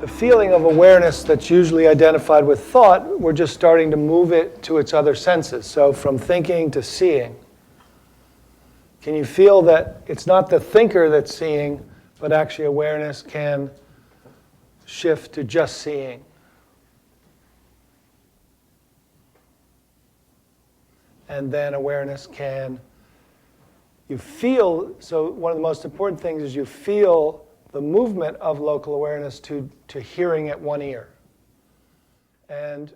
the feeling of awareness that's usually identified with thought, we're just starting to move it to its other senses. So from thinking to seeing. Can you feel that it's not the thinker that's seeing, but actually awareness can shift to just seeing? And then awareness can, you feel, so one of the most important things is you feel the movement of local awareness to hearing at one ear. And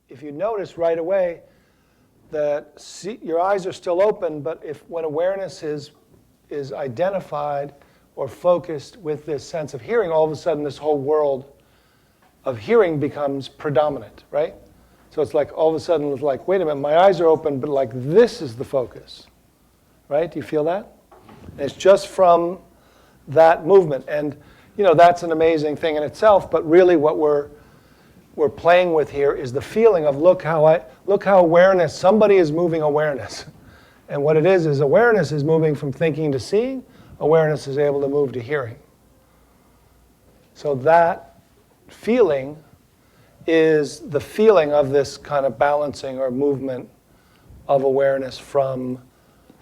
if you notice right away that your eyes are still open, but when awareness is identified or focused with this sense of hearing, all of a sudden this whole world of hearing becomes predominant, right? So it's like all of a sudden it's like, wait a minute, my eyes are open, but like this is the focus, right? Do you feel that? And it's just from that movement. And that's an amazing thing in itself, but really what we're playing with here is the feeling of look how awareness, somebody is moving awareness. And what it is awareness is moving from thinking to seeing, awareness is able to move to hearing. So that feeling is the feeling of this kind of balancing or movement of awareness from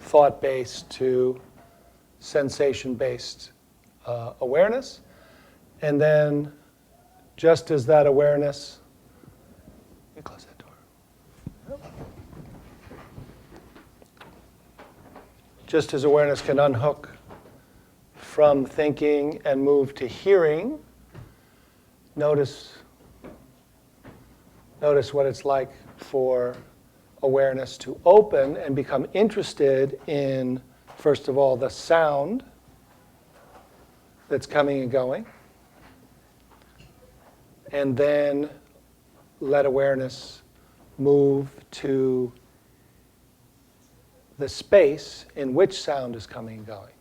thought-based to sensation-based awareness. And then just as that awareness, let me close that door. Just as awareness can unhook from thinking and move to hearing, notice what it's like for awareness to open and become interested in, first of all, the sound that's coming and going. And then let awareness move to the space in which sound is coming and going.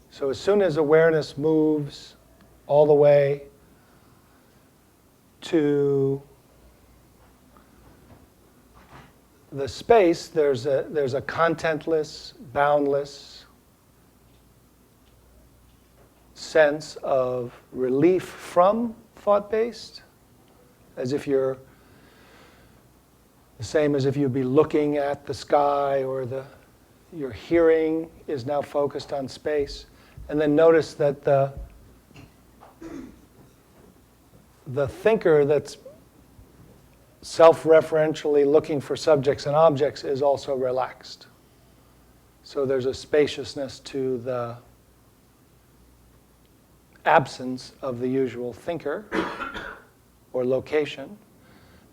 So as soon as awareness moves all the way to the space, there's a contentless, boundless sense of relief from thought-based, as if you're the same as if you'd be looking at the sky, or your hearing is now focused on space. And then notice that the thinker that's self-referentially looking for subjects and objects is also relaxed. So there's a spaciousness to the absence of the usual thinker or location.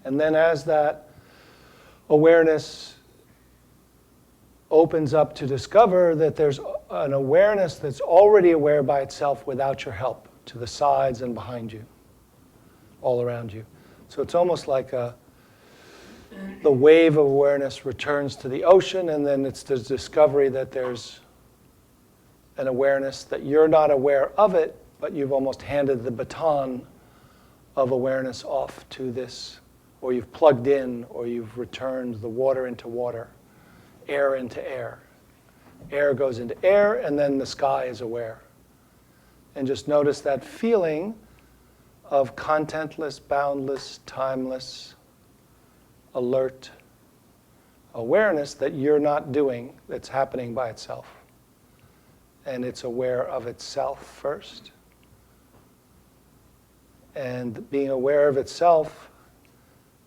And then as that awareness opens up to discover that there's an awareness that's already aware by itself without your help, to the sides and behind you, all around you. So it's almost like the wave of awareness returns to the ocean, and then it's the discovery that there's an awareness that you're not aware of it, but you've almost handed the baton of awareness off to this, or you've plugged in, or you've returned the water into water, air into air. Air goes into air, and then the sky is aware. And just notice that feeling of contentless, boundless, timeless, alert awareness that you're not doing, that's happening by itself. And it's aware of itself first. And being aware of itself,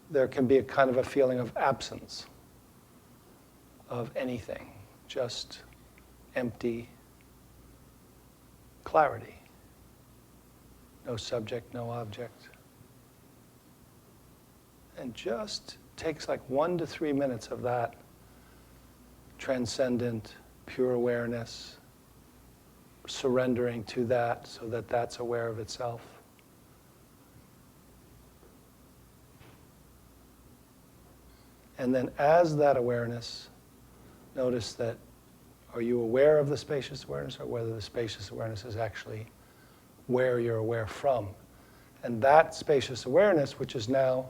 there can be a kind of a feeling of absence of anything, just empty clarity. No subject, no object. And just takes like 1 to 3 minutes of that transcendent, pure awareness, surrendering to that so that that's aware of itself. And then as that awareness, notice that, are you aware of the spacious awareness, or whether the spacious awareness is actually where you're aware from? And that spacious awareness, which is now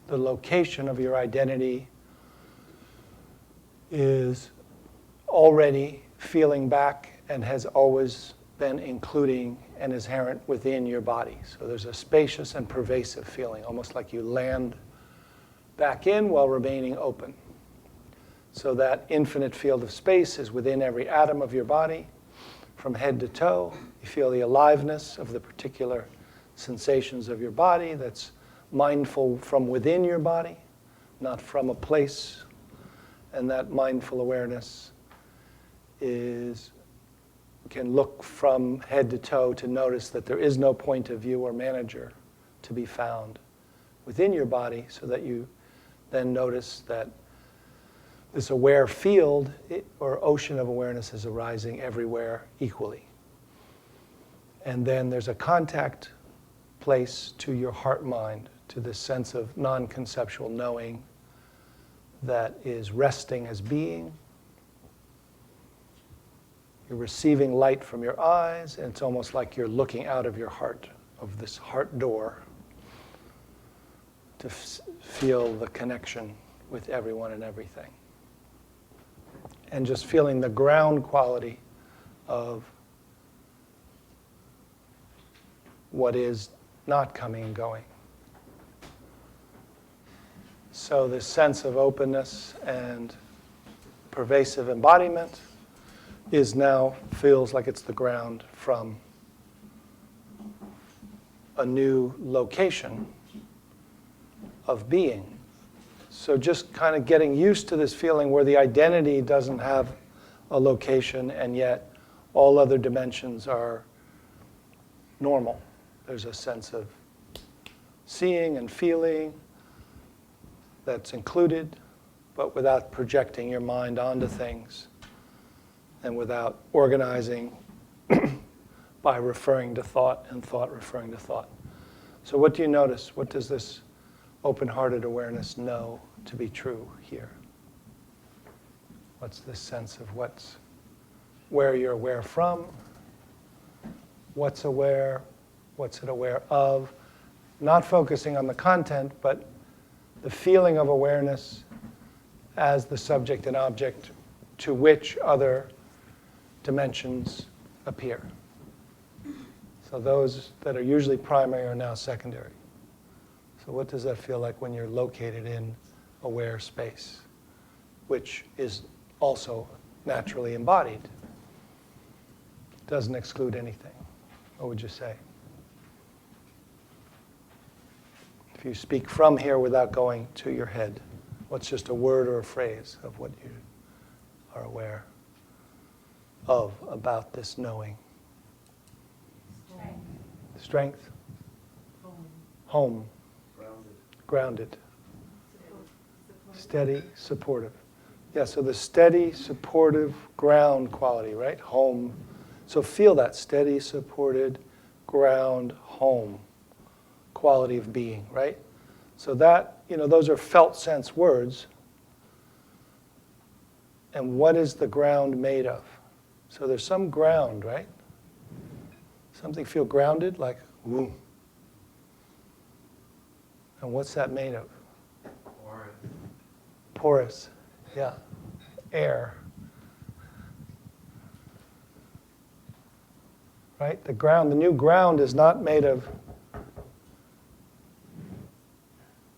the location of your identity, is already feeling back and has always been including and inherent within your body. So there's a spacious and pervasive feeling, almost like you land back in while remaining open. So that infinite field of space is within every atom of your body, from head to toe. You feel the aliveness of the particular sensations of your body that's mindful from within your body, not from a place. And that mindful awareness can look from head to toe to notice that there is no point of view or manager to be found within your body, so that you then notice that this aware field or ocean of awareness is arising everywhere equally. And then there's a contact place to your heart-mind, to this sense of non-conceptual knowing that is resting as being. You're receiving light from your eyes, and it's almost like you're looking out of your heart, of this heart door, to feel the connection with everyone and everything. And just feeling the ground quality of what is not coming and going. So this sense of openness and pervasive embodiment feels like it's the ground from a new location of being. So just kind of getting used to this feeling where the identity doesn't have a location, and yet all other dimensions are normal. There's a sense of seeing and feeling that's included, but without projecting your mind onto things and without organizing by referring to thought and thought referring to thought. So what do you notice? What does this open-hearted awareness know to be true here? What's this sense of where you're aware from? What's aware? What's it aware of? Not focusing on the content, but the feeling of awareness as the subject and object to which other dimensions appear. So those that are usually primary are now secondary. So what does that feel like when you're located in aware space, which is also naturally embodied? Doesn't exclude anything. What would you say? If you speak from here without going to your head, what's just a word or a phrase of what you are aware of about this knowing? Strength. Home. Grounded. Steady, supportive. Yeah, so the steady, supportive ground quality, right? Home. So feel that steady, supported, ground, home quality of being, right? So that, those are felt sense words. And what is the ground made of? So there's some ground, right? Something feel grounded, like, woo. And what's that made of? Porous. Porous, yeah. Air. Right? The new ground is not made of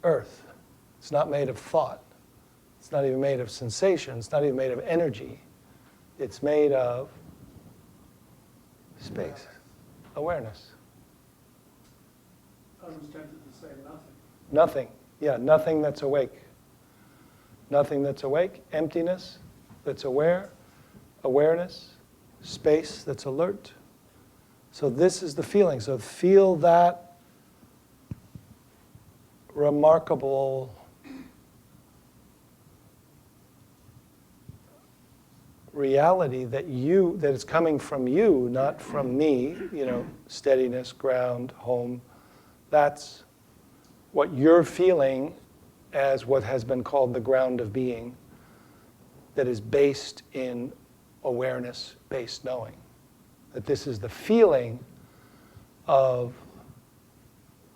earth. It's not made of thought. It's not even made of sensation. It's not even made of energy. It's made of space, awareness. I was tempted to say nothing. Nothing. Yeah, nothing that's awake. Nothing that's awake. Emptiness that's aware. Awareness. Space that's alert. So this is the feeling. So feel that remarkable reality that is coming from you, not from me, steadiness, ground, home. That's what you're feeling as what has been called the ground of being, that is based in awareness-based knowing. That this is the feeling of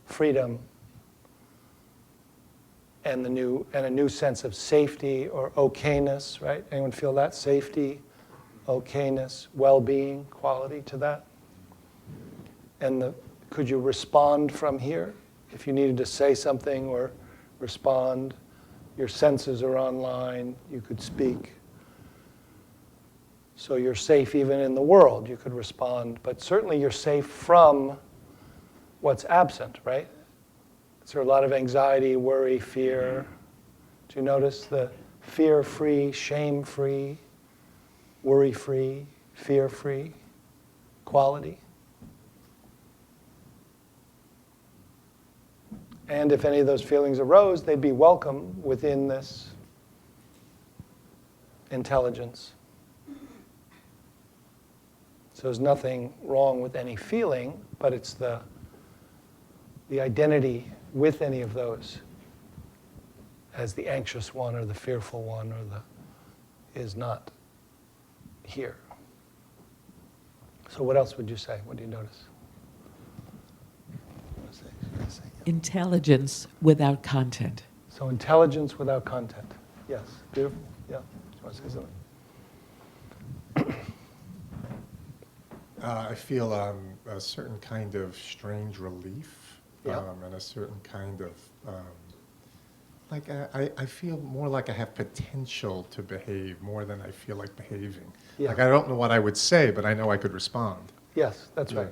freedom and a new sense of safety or okayness, right? Anyone feel that? Safety, okayness, well-being quality to that. And could you respond from here? If you needed to say something or respond, your senses are online, you could speak. So you're safe even in the world, you could respond, but certainly you're safe from what's absent, right? Is there a lot of anxiety, worry, fear? Do you notice the fear-free, shame-free, worry-free, fear-free quality? And if any of those feelings arose, they'd be welcome within this intelligence. So there's nothing wrong with any feeling, but it's the identity with any of those as the anxious one or the fearful one or is not here. So what else would you say? What do you notice? Intelligence without content. So intelligence without content. Yes, beautiful. Yeah. Do you want to say something? I feel a certain kind of strange relief, Yeah. And a certain kind of, I feel more like I have potential to behave more than I feel like behaving. Yeah. Like I don't know what I would say, but I know I could respond. Yes, that's right.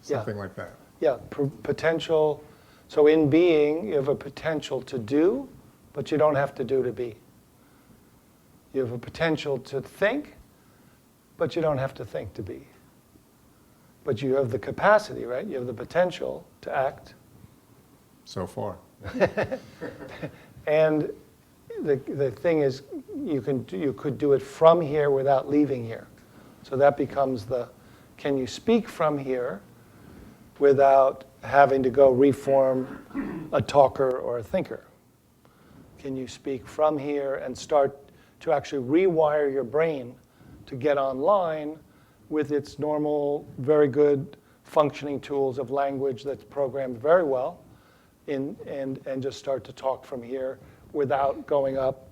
Something like that. Yeah, potential. So in being, you have a potential to do, but you don't have to do to be. You have a potential to think, but you don't have to think to be. But you have the capacity, right? You have the potential to act. So far. And the thing is, you could do it from here without leaving here. So that becomes can you speak from here without having to go reform a talker or a thinker? Can you speak from here and start to actually rewire your brain to get online with its normal, very good functioning tools of language that's programmed very well, and just start to talk from here without going up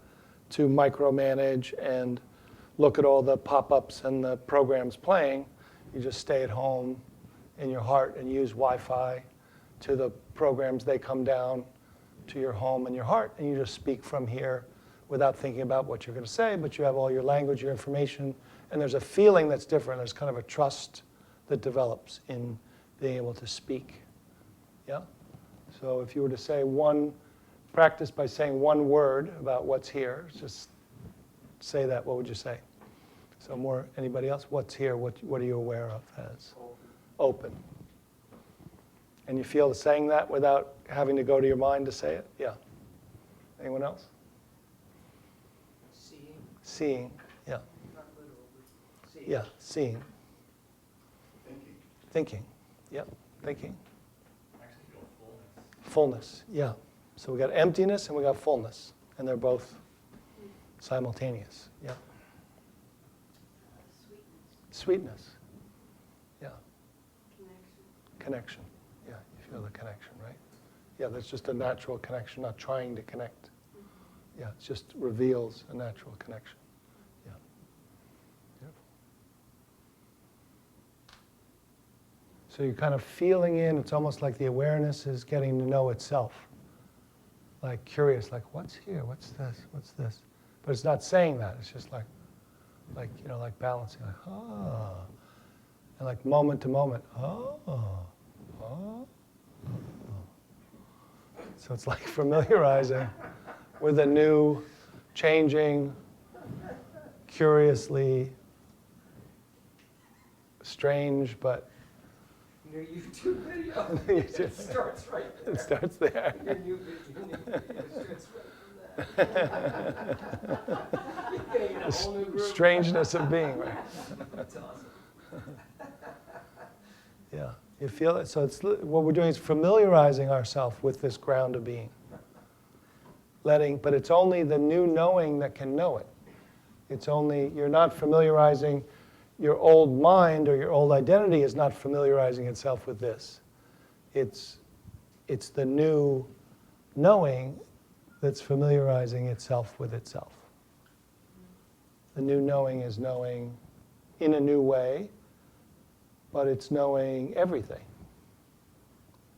to micromanage and look at all the pop-ups and the programs playing. You just stay at home in your heart and use Wi-Fi to the programs. They come down to your home and your heart, and you just speak from here without thinking about what you're going to say, but you have all your language, your information, and there's a feeling that's different. There's kind of a trust that develops in being able to speak. Yeah? So if you were to say practice by saying one word about what's here, just say that, what would you say? So anybody else? What's here? What are you aware of as? Open. And you feel saying that without having to go to your mind to say it? Yeah. Anyone else? Seeing. Yeah. Not literal, but seeing. Yeah, seeing. Thinking. Yep, thinking. Actually feel fullness. Fullness, yeah. So we got emptiness and we got fullness, and they're both simultaneous. Yeah. Sweetness. Yeah. Connection. Yeah, you feel the connection, right? Yeah, that's just a natural connection, not trying to connect. Yeah, it just reveals a natural connection. Yeah. Beautiful. So you're kind of feeling in, it's almost like the awareness is getting to know itself. Like curious, like what's here, what's this, what's this? But it's not saying that, it's just like balancing, like, oh. And like moment to moment, oh. So it's like familiarizing with a new, changing, curiously strange, but Your YouTube video. YouTube. It starts right there. it starts there. Your new video starts right from that. You're getting in a whole new group. Strangeness of being, right? That's awesome. Yeah, you feel it. So what we're doing is familiarizing ourselves with this ground of being. But it's only the new knowing that can know it. You're not familiarizing, your old mind or your old identity is not familiarizing itself with this. It's the new knowing that's familiarizing itself with itself. The new knowing is knowing in a new way, but it's knowing everything.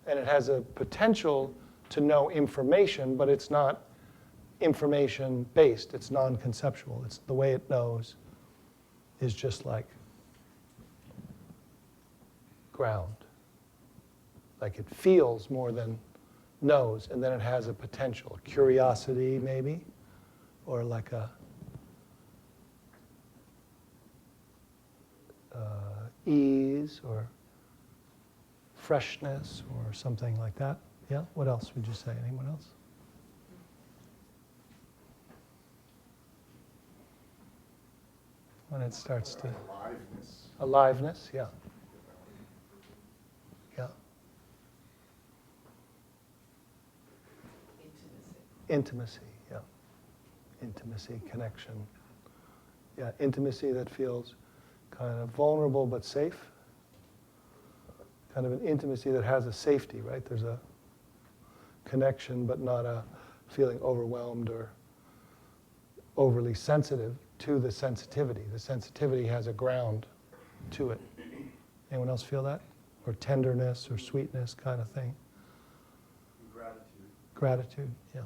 And it has a potential to know information, but it's not information-based. It's non-conceptual. It's the way it knows is just like ground. Like it feels more than knows, and then it has a potential, curiosity maybe, or like a ease or freshness or something like that. Yeah, what else would you say? Anyone else? When it starts to... Aliveness. Aliveness, yeah. Yeah. Intimacy, yeah. Intimacy, connection. Yeah, intimacy that feels kind of vulnerable but safe. Kind of an intimacy that has a safety, right? There's a connection but not a feeling overwhelmed or overly sensitive to the sensitivity. The sensitivity has a ground to it. Anyone else feel that? Or tenderness or sweetness kind of thing? Gratitude. Gratitude, yeah.